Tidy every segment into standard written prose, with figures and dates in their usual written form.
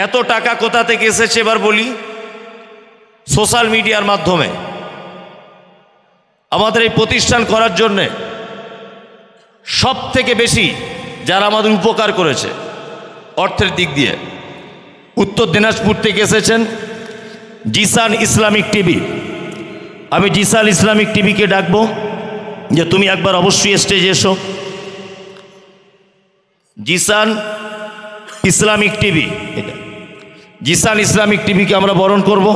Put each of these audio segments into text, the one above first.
এত টাকা কোথা থেকে এসেছে এবার বলি। সোশ্যাল মিডিয়ার মাধ্যমে আমাদের এই প্রতিষ্ঠান করার জন্যে সব থেকে বেশি যারা আমাদের উপকার করেছে অর্থের দিক দিয়ে, উত্তর দিনাজপুর থেকে এসেছেন জিসান ইসলামিক টিভি। আমি জিসান ইসলামিক টিভিকে ডাকবো যে তুমি একবার অবশ্যই স্টেজে এসো। জিসান ইসলামিক টিভি, এটা জিসান ইসলামিক টিভিকে আমরা বরণ করব।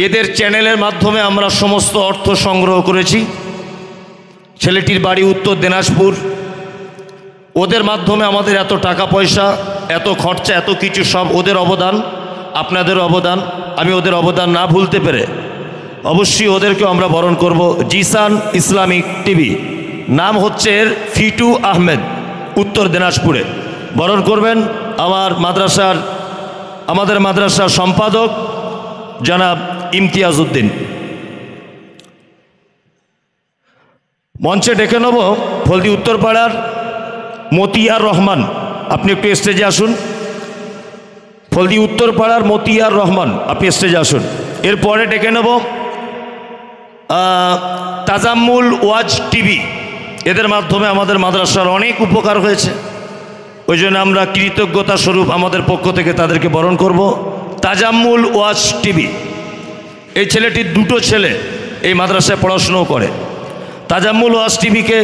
এদের চ্যানেলের মাধ্যমে আমরা সমস্ত অর্থ সংগ্রহ করেছি। ছেলেটির বাড়ি উত্তর দিনাজপুর। ওদের মাধ্যমে আমাদের এত টাকা পয়সা, এত খরচা, এত কিছু সব ওদের অবদান, আপনাদের অবদান। আমি ওদের অবদান না ভুলতে পেরে অবশ্যই ওদেরকেও আমরা বরণ করব। জিসান ইসলামিক টিভি, নাম হচ্ছে এর ফিটু আহমেদ, উত্তর দিনাজপুরে। বরণ করবেন আমাদের মাদ্রাসার সম্পাদক জনাব ইমতিয়াজ উদ্দিন। মঞ্চে ডেকে নেব ফলদি উত্তরপাড়ার মতিয়ার রহমান। আপনি একটু স্টেজে আসুন। ফলদি উত্তরপাড়ার মতিয়ার রহমান, আপনি স্টেজে আসুন। এরপরে ডেকে নেব তাজাম্মুল ওয়াজ টিভি। এদের মাধ্যমে আমাদের মাদ্রাসার অনেক উপকার হয়েছে, ওই জন্য আমরা কৃতজ্ঞতা স্বরূপ আমাদের পক্ষ থেকে তাদেরকে বরণ করব। তাজাম্মুল ওয়াজ টিভি, এই ছেলেটির দুটো ছেলে এই মাদ্রাসায় পড়াশুনো করে। তাজাম্মুল ওয়াজ টিভিকে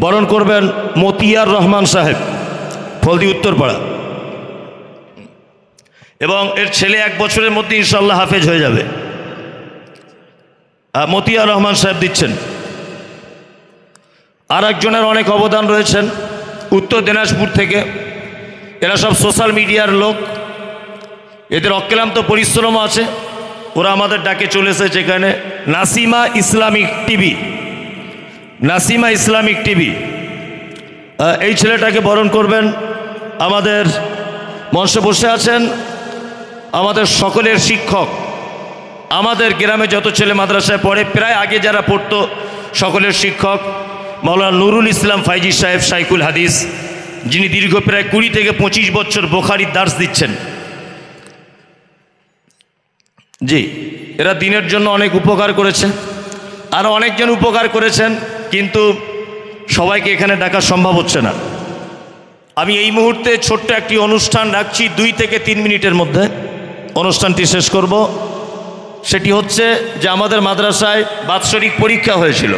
বরণ করবেন মতিয়ার রহমান সাহেব, ফলদি উত্তরপাড়া, এবং এর ছেলে 1 বছরের মধ্যে ইনশাআল্লাহ হাফেজ হয়ে যাবে। মতিয়ার রহমান সাহেব দিচ্ছেন। আর একজনের অনেক অবদান রয়েছেন উত্তর দিনাজপুর থেকে। এরা সব সোশ্যাল মিডিয়ার লোক, এদের অক্লান্ত পরিশ্রম আছে। ওরা আমাদের ডাকে চলে এসেছে এখানে। Nasima Islamic TV, Nasima Islamic TV, এই ছেলেটাকে বরণ করবেন। আমাদের মঞ্চে বসে আছেন আমাদের সকলের শিক্ষক, আমাদের গ্রামে যত ছেলে মাদ্রাসায় পড়ে, প্রায় আগে যারা পড়তো সকলের শিক্ষক মাওলানা নুরুল ইসলাম ফাইজি সাহেব শাইখুল হাদিস, যিনি দীর্ঘ প্রায় 20 থেকে 25 বছর বুখারীর দার্স দিচ্ছেন। জি, এরা দিনের জন্য অনেক উপকার করেছে, আরও অনেকজন উপকার করেছেন, কিন্তু সবাইকে এখানে ডাকা সম্ভব হচ্ছে না। আমি এই মুহূর্তে ছোট্ট একটি অনুষ্ঠান রাখছি, 2 থেকে 3 মিনিটের মধ্যে অনুষ্ঠানটি শেষ করব। সেটি হচ্ছে যে আমাদের মাদ্রাসায় বাৎসরিক পরীক্ষা হয়েছিল।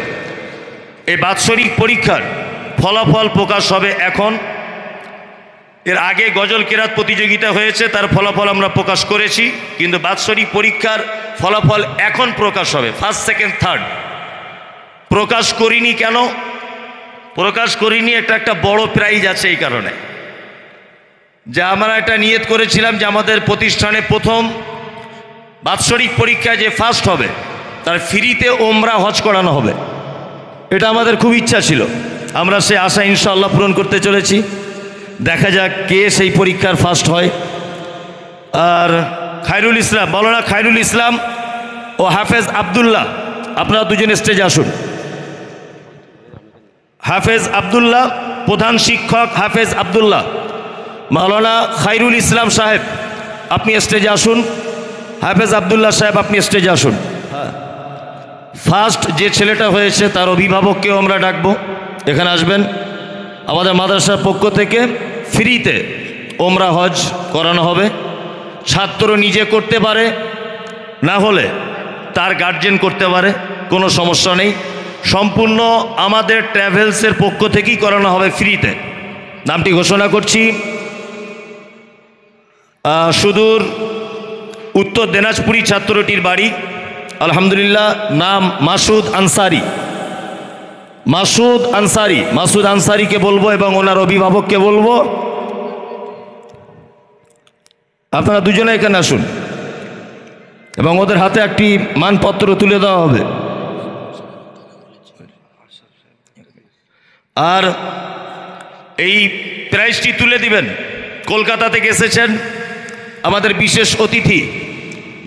এই বাৎসরিক পরীক্ষার ফলাফল প্রকাশ হবে এখন। এর আগে গজল কেরাত প্রতিযোগিতা হয়েছে, তার ফলাফল আমরা প্রকাশ করেছি, কিন্তু বাৎসরিক পরীক্ষার ফলাফল এখন প্রকাশ হবে। 1st, 2nd, 3rd প্রকাশ করিনি। কেন প্রকাশ করিনি? একটা বড় প্রাইজ আছে এই কারণে যে আমরা এটা নিয়ত করেছিলাম যে আমাদের প্রতিষ্ঠানে প্রথম বাৎসরিক পরীক্ষায় যে ফার্স্ট হবে তার ফ্রিতে ওমরা হজ করানো হবে। এটা আমাদের খুব ইচ্ছা ছিল, আমরা সেই আশা ইনশাআল্লাহ পূরণ করতে চলেছি। দেখা যাক কে সেই পরীক্ষার ফার্স্ট হয়। আর খায়রুল ইসলাম, মাওলানা খায়রুল ইসলাম ও হাফেজ আবদুল্লাহ, আপনারা দুজন স্টেজে আসুন। হাফেজ আবদুল্লাহ, প্রধান শিক্ষক হাফেজ আবদুল্লাহ। মাওলানা খায়রুল ইসলাম সাহেব আপনি স্টেজে আসুন। হাফেজ আবদুল্লাহ সাহেব আপনি স্টেজে আসুন। ফার্স্ট যে ছেলেটা হয়েছে তার অভিভাবককেও আমরা ডাকবো, এখানে আসবেন। আমাদের মাদ্রাসার পক্ষ থেকে ফ্রিতে ওমরা হজ করানো হবে। ছাত্র নিজে করতে পারে, না হলে তার গার্জেন করতে পারে, কোনো সমস্যা নেই। সম্পূর্ণ আমাদের ট্রাভেলসের পক্ষ থেকেই করানো হবে ফ্রিতে। নামটি ঘোষণা করছি, সুদূর উত্তর দিনাজপুরি ছাত্রটির বাড়ি আলহামদুলিল্লাহ, নাম মাসুদ আনসারি। মাসুদ আনসারিকে বলবো এবং ওনার অভিভাবককে বলবো আপনারা দুজনে এখানে আসুন এবং ওদের হাতে একটি মানপত্র তুলে দেওয়া হবে। আর এই প্রাইজটি তুলে দিবেন, কলকাতা থেকে এসেছেন আমাদের বিশেষ অতিথি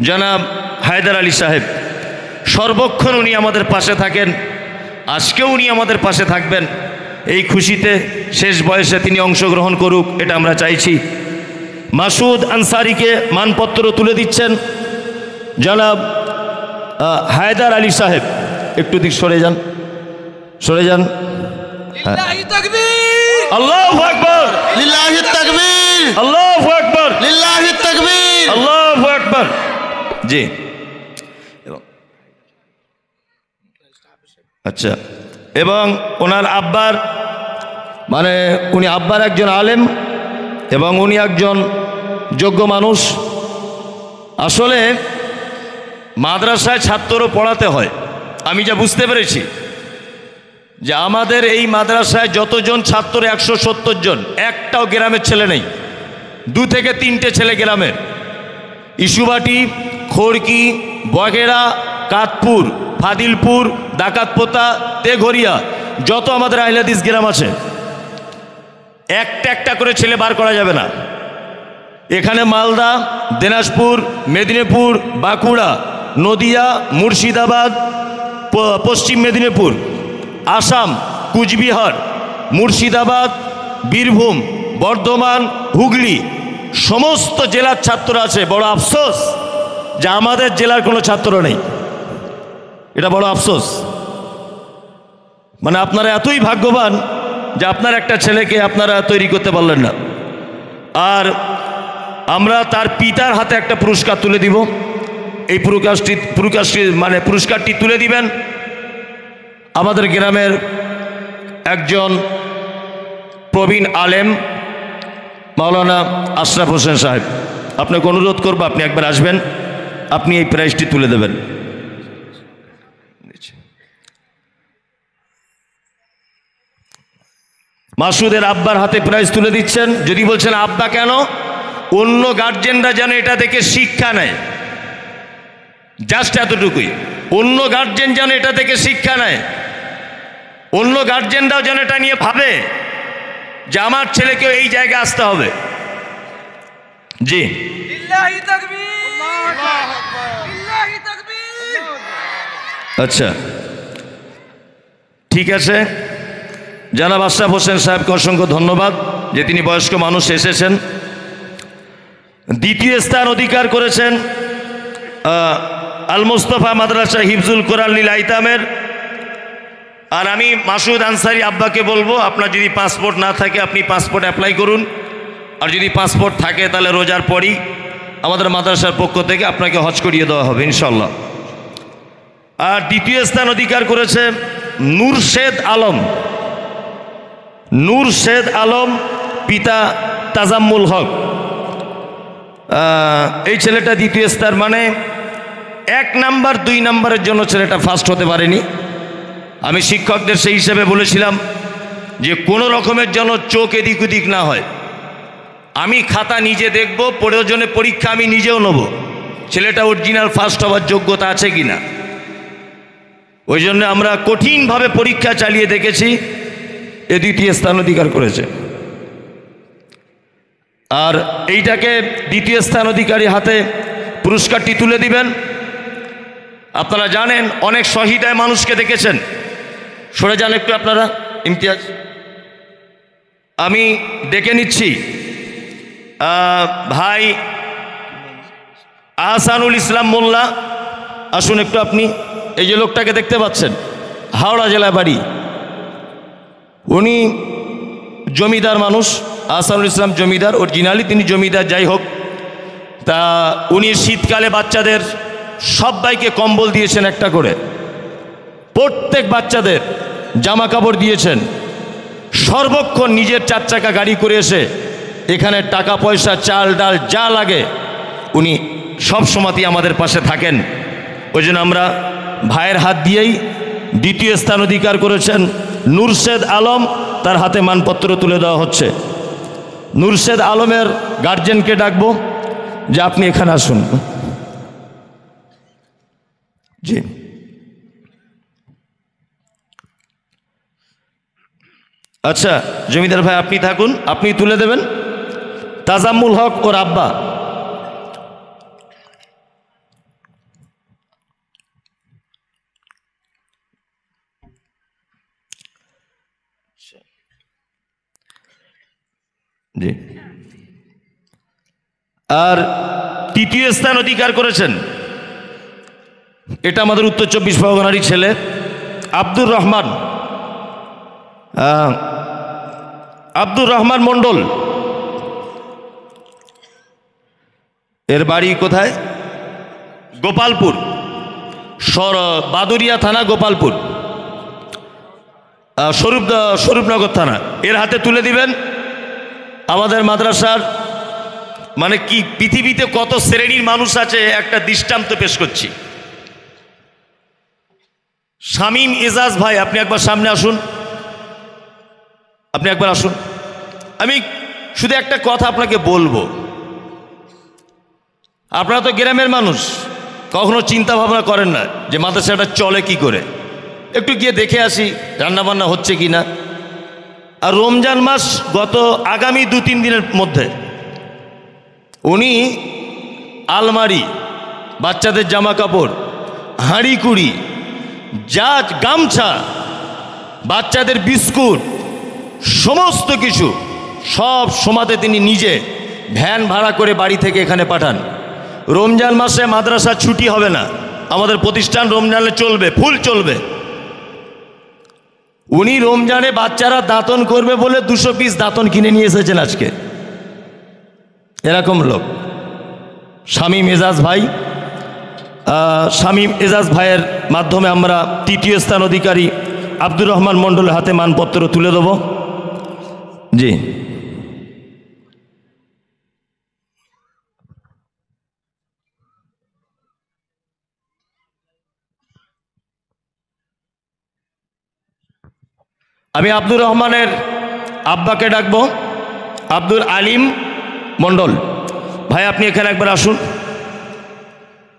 জনাব হায়দার আলী সাহেব। সর্বক্ষণ উনি আমাদের পাশে থাকেন, আজকেও উনি আমাদের পাশে থাকবেন। এই খুশিতে শেষ বয়সে তিনি অংশগ্রহণ করুক, এটা আমরা চাইছি। মাসুদ আনসারিকে মানপত্র তুলে দিচ্ছেন জনাব হায়দার আলী সাহেব। একটু দিক সরে যান, সরে যান। আল্লাহু আকবার, লিল্লাহি তাকবীর, আল্লাহু আকবার, লিল্লাহি তাকবীর, আল্লাহু আকবার। জি, আচ্ছা। এবং ওনার আব্বার, মানে উনি আব্বার একজন আলেম এবং উনি একজন যোগ্য মানুষ। আসলে মাদ্রাসায় ছাত্রও পড়াতে হয়। আমি যা বুঝতে পেরেছি যে আমাদের এই মাদ্রাসায় যতজন ছাত্র 170 জন, একটাও গ্রামের ছেলে নেই। 2 থেকে 3টে ছেলে গ্রামের, ইসুবাটি, খড়কি, বগেরা, কাতপুর, ফাদিলপুর, ডাকাতপোতা, তেঘরিয়া, যত আমাদের আহলে হাদিস গ্রাম আছে, একটা একটা করে ছেলে বার করা যাবে না। এখানে মালদা, দিনাজপুর, মেদিনীপুর, বাঁকুড়া, নদিয়া, মুর্শিদাবাদ, পশ্চিম মেদিনীপুর, আসাম, কুচবিহার, মুর্শিদাবাদ, বীরভূম, বর্ধমান, হুগলি, সমস্ত জেলার ছাত্র আছে। বড় আফসোস যে আমাদের জেলার কোনো ছাত্র নেই, এটা বড় আফসোস। মানে আপনারা এতই ভাগ্যবান যে আপনার একটা ছেলেকে আপনারা তৈরি করতে পারলেন না। আর আমরা তার পিতার হাতে একটা পুরস্কার তুলে দিব। এই পুরস্কারটি তুলে দিবেন আমাদের গ্রামের একজন প্রবীণ আলেম মাওলানা আশরাফ হোসেন সাহেব। আপনাকে অনুরোধ করবো আপনি একবার আসবেন, আপনি এই প্রাইজটি তুলে দেবেন। মাসুদের আব্বার হাতে প্রাইজ তুলে দিচ্ছেন। যদি বলছেন আব্বা কেন, অন্য গার্জেনরা যেন এটা দেখে শিক্ষা নেয়, জাস্ট এতটুকুই। অন্য গার্জেন যেন এটা থেকে শিক্ষা নেয়, অন্য গার্জেনরাও যেন এটা নিয়ে ভাবে যে আমার ছেলেকেও এই জায়গায় আসতে হবে। জি, আচ্ছা, ঠিক আছে। জনাব আশরাফ হোসেন সাহেবকে অসংখ্য ধন্যবাদ যে তিনি বয়স্ক মানুষ এসেছেন। দ্বিতীয় স্থান অধিকার করেছেন আল মুস্তফা মাদ্রাসা হিফজুল কোরআন লিল আইতামের। আর আমি মাসুদ আনসারি আব্বাকে বলবো, আপনার যদি পাসপোর্ট না থাকে আপনি পাসপোর্ট অ্যাপ্লাই করুন, আর যদি পাসপোর্ট থাকে তাহলে রোজার পরই আমাদের মাদ্রাসার পক্ষ থেকে আপনাকে হজ করিয়ে দেওয়া হবে ইনশাল্লাহ। আর দ্বিতীয় স্থান অধিকার করেছে নুরশেদ আলম। নুরশেদ আলম, পিতা তাজাম্মুল হক। এই ছেলেটা দ্বিতীয় স্থান, মানে 1 নাম্বার 2 নাম্বারের জন্য ছেলেটা ফার্স্ট হতে পারেনি। আমি শিক্ষকদের সেই হিসেবে বলেছিলাম যে কোনো রকমের যেন চোখ এদিক ওদিক না হয়। আমি খাতা নিজে দেখব, প্রয়োজনে পরীক্ষা আমি নিজেও নেব ছেলেটা অরিজিনাল ফার্স্ট হওয়ার যোগ্যতা আছে কি না। ওই জন্য আমরা কঠিনভাবে পরীক্ষা চালিয়ে দেখেছি, এ দ্বিতীয় স্থান অধিকার করেছে। আর এইটাকে দ্বিতীয় স্থান অধিকারী হাতে পুরস্কারটি তুলে দিবেন। আপনারা জানেন অনেক শহীদায় মানুষকে দেখেছেন, সরে যান একটু আপনারা। ইমতিয়াজ, আমি ডেকে নিচ্ছি ভাই আহসানুল ইসলাম মোল্লা, আসুন একটু। আপনি এই যে লোকটাকে দেখতে পাচ্ছেন, হাওড়া জেলা বাড়ি, উনি জমিদার মানুষ। আহসানুল ইসলাম জমিদার, অরিজিনালি তিনি জমিদার, যাই হোক। তা উনি শীতকালে বাচ্চাদের সবাইকে কম্বল দিয়েছেন একটা করে, প্রত্যেক বাচ্চাদের জামা কাপড় দিয়েছেন। সর্বক্ষণ নিজের 4 চাকা গাড়ি করে এসে এখানে টাকা পয়সা, চাল ডাল যা লাগে উনি সব সময়তেই আমাদের পাশে থাকেন। ওই জন্য আমরা ভাইয়ের হাত দিয়েই দ্বিতীয় স্থান অধিকার করেছেন নুরশেদ আলম, তার হাতে মানপত্র তুলে দেওয়া হচ্ছে। নুরশেদ আলমের গার্জেনকে ডাকবো যে আপনি এখানে আসুন। জি, আচ্ছা জমিদার ভাই আপনি থাকুন, আপনি তুলে দেবেন। তাজাম্মুল হক ওর আব্বা। জি, আর তৃতীয় স্থান অধিকার করেছেন, এটা আমাদের উত্তর 24 পরগনারই ছেলে আব্দুর রহমান, আব্দুর রহমান মণ্ডল। এর বাড়ি কোথায়? গোপালপুর, বাদুরিয়া থানা, গোপালপুর, স্বরূপনগর থানা। এর হাতে তুলে দিবেন আমাদের মাদ্রাসার, মানে কি পৃথিবীতে কত শ্রেণীর মানুষ আছে একটা দৃষ্টান্ত পেশ করছি। শামীম এজাজ ভাই, আপনি একবার সামনে আসুন, আপনি একবার আসুন। আমি শুধু একটা কথা আপনাকে বলবো, আপনারা তো গ্রামের মানুষ, কখনো চিন্তা ভাবনা করেন না যে মাদ্রাসাটা চলে কি করে, একটু গিয়ে দেখে আসি রান্নাবান্না হচ্ছে কি না। আর রমজান মাস গত আগামী 2-3 দিনের মধ্যে উনি আলমারি, বাচ্চাদের জামা কাপড়, হাঁড়ি কুড়ি, যা গামছা, বাচ্চাদের বিস্কুট, সমস্ত কিছু সব সমাতে তিনি নিজে ভ্যান ভাড়া করে বাড়ি থেকে এখানে পাঠান। রমজান মাসে মাদ্রাসা ছুটি হবে না, আমাদের প্রতিষ্ঠান রমজানে চলবে, ফুল চলবে। উনি রমজানে বাচ্চারা দাঁতন করবে বলে 200 পিস দাঁতন কিনে নিয়ে এসেছেন আজকে। এরকম লোক শামীম এজাজ ভাই। শামীম এজাজ ভাইয়ের মাধ্যমে আমরা তৃতীয় স্থান অধিকারী আব্দুর রহমান মণ্ডলের হাতে মানপত্র তুলে দেব। জি, আমি আব্দুর রহমানের আব্বাকে ডাকবো, আব্দুল আলিম মণ্ডল ভাই, আপনি এখানে একবার আসুন,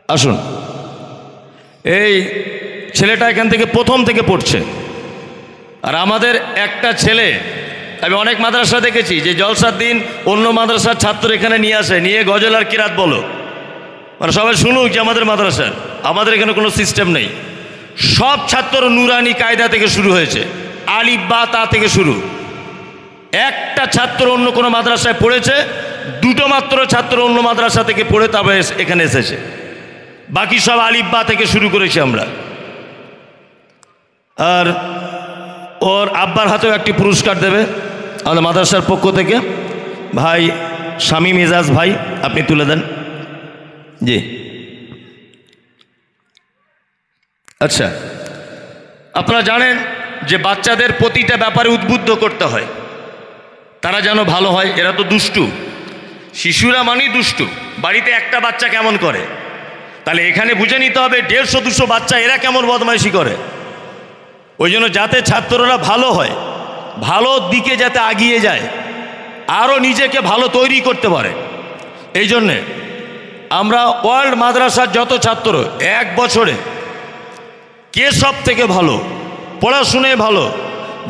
আসুন। এই ছেলেটা এখান থেকে প্রথম থেকে পড়ছে। আর আমাদের একটা ছেলে, আমি অনেক মাদ্রাসা দেখেছি যে জলসার দিন অন্য মাদ্রাসার ছাত্র এখানে নিয়ে আসে, নিয়ে গজল আর কিরাত বলো, মানে সবাই শুনুক যে আমাদের মাদ্রাসার। আমাদের এখানে কোনো সিস্টেম নেই, সব ছাত্র নুরানি কায়দা থেকে শুরু হয়েছে, আলিফ বা তা থেকে শুরু। একটা ছাত্র অন্য কোনো মাদ্রাসায় পড়েছে, 2টো মাত্র ছাত্র অন্য মাদ্রাসা থেকে পড়ে তবে এখানে এসেছে, বাকি সব আলিফ বা থেকে শুরু করেছি আমরা। আর ওর আব্বার হাতেও একটি পুরস্কার দেবে আমাদের মাদ্রাসার পক্ষ থেকে। ভাই শামীম এজাজ ভাই, আপনি তুলে দেন। জি, আচ্ছা, আপনারা জানেন যে বাচ্চাদের প্রতিটা ব্যাপারে উদ্বুদ্ধ করতে হয়, তারা যেন ভালো হয়। এরা তো দুষ্টু, শিশুরা মানেই দুষ্টু। বাড়িতে একটা বাচ্চা কেমন করে, তাহলে এখানে বুঝে নিতে হবে 150-200 বাচ্চা এরা কেমন বদমাইশি করে। ওই জন্য যাতে ছাত্ররা ভালো হয়, ভালো দিকে যাতে এগিয়ে যায়, আরও নিজেকে ভালো তৈরি করতে পারে, এই জন্যে আমরা ওয়ার্ল্ড মাদ্রাসার যত ছাত্র 1 বছরে কে সব থেকে ভালো, পড়াশুনে ভালো,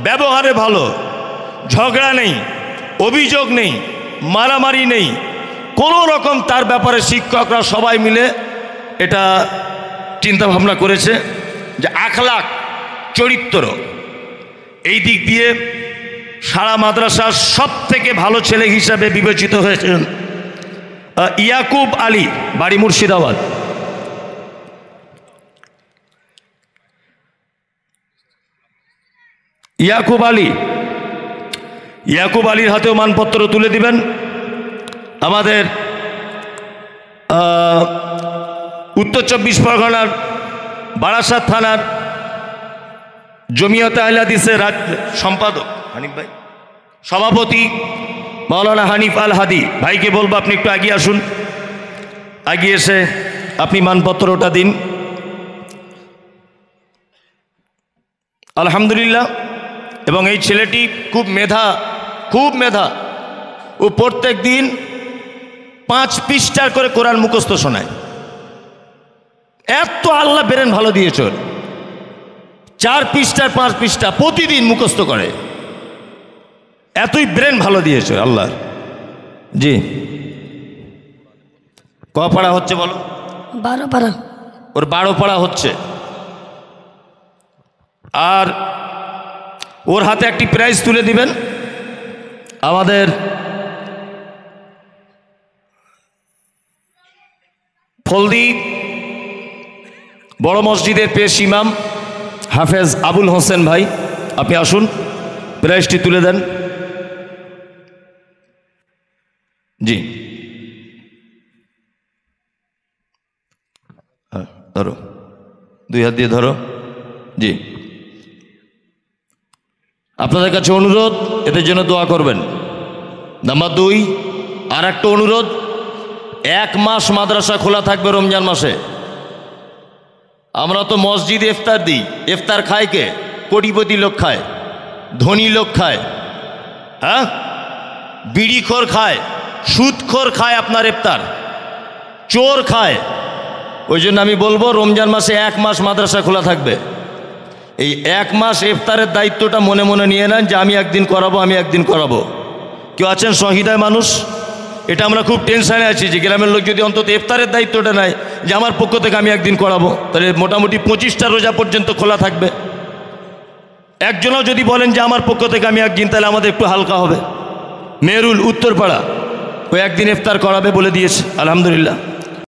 ব্যবহারে ভালো, ঝগড়া নেই, অভিযোগ নেই, মারামারি নেই, কোনো রকম, তার ব্যাপারে শিক্ষকরা সবাই মিলে এটা চিন্তা ভাবনা করেছে যে আখলাক, চরিত্র, এই দিক দিয়ে সারা মাদ্রাসার সব থেকে ভালো ছেলে হিসাবে বিবেচিত হয়েছেন ইয়াকুব আলী, বাড়ি মুর্শিদাবাদ। ইয়াকুব আলী, ইয়াকুব আলীর হাতেও মানপত্র তুলে দিবেন আমাদের উত্তর 24 পরগনার বারাসাত থানার জমিয়তে আহলে হাদিসের সম্পাদক হানিফ ভাই, সভাপতি মাওলানা হানিফ আল হাদি ভাইকে বলবো আপনি একটু এগিয়ে আসুন, এগিয়ে এসে আপনি মানপত্রটা দিন। আলহামদুলিল্লাহ। এবং এই ছেলেটি খুব মেধা, খুব মেধা। ও প্রত্যেক দিন 5 পৃষ্ঠার করে কোরআন মুখস্থ শোনায়। এত আল্লাহ বেরেন ভালো দিয়েছে, 4 পৃষ্ঠার 5 পৃষ্ঠা প্রতিদিন মুখস্থ করে, এতই ব্রেন ভালো দিয়েছে আল্লাহ। জি, ক পাড়া হচ্ছে বলো? 12 পাড়া। ওর 12 পাড়া হচ্ছে। আর ওর হাতে একটি প্রাইজ তুলে দিবেন আমাদের হলদি বড় মসজিদের পেশ ইমাম হাফেজ আবুল হোসেন ভাই, আপনি আসুন, প্রাইজটি তুলে দেন। জি, হ্যাঁ ধরো, 2 হাত দিয়ে ধরো। জি, আপনাদের কাছে অনুরোধ, এদের জন্য দোয়া করবেন। নাম্বার 2, আর একটা অনুরোধ, 1 মাস মাদ্রাসা খোলা থাকবে রমজান মাসে। আমরা তো মসজিদে ইফতার দিই, ইফতার খায় কে? কোটিপতি লোক খায়, ধনী লোক খায়, হ্যাঁ, বিড়িখোর খায়, সুদখোর খায়, আপনার ইফতার চোর খায়। ওই জন্য আমি বলবো রমজান মাসে 1 মাস মাদ্রাসা খোলা থাকবে। এই 1 মাস ইফতারের দায়িত্বটা মনে মনে নিয়ে নেন যে আমি একদিন করাবো, আমি একদিন করাবো। কেউ আছেন সহিদায় মানুষ? এটা আমরা খুব টেনশানে আছি যে গ্রামের লোক যদি অন্তত ইফতারের দায়িত্বটা নেয় যে আমার পক্ষ থেকে আমি একদিন করাবো, তাহলে মোটামুটি 25টা রোজা পর্যন্ত খোলা থাকবে। একজনও যদি বলেন যে আমার পক্ষ থেকে আমি একদিন, তাহলে আমাদের একটু হালকা হবে। মেহরুল উত্তরপাড়া, ও একদিন ইফতার করাবে বলে দিয়েছে, আলহামদুলিল্লাহ।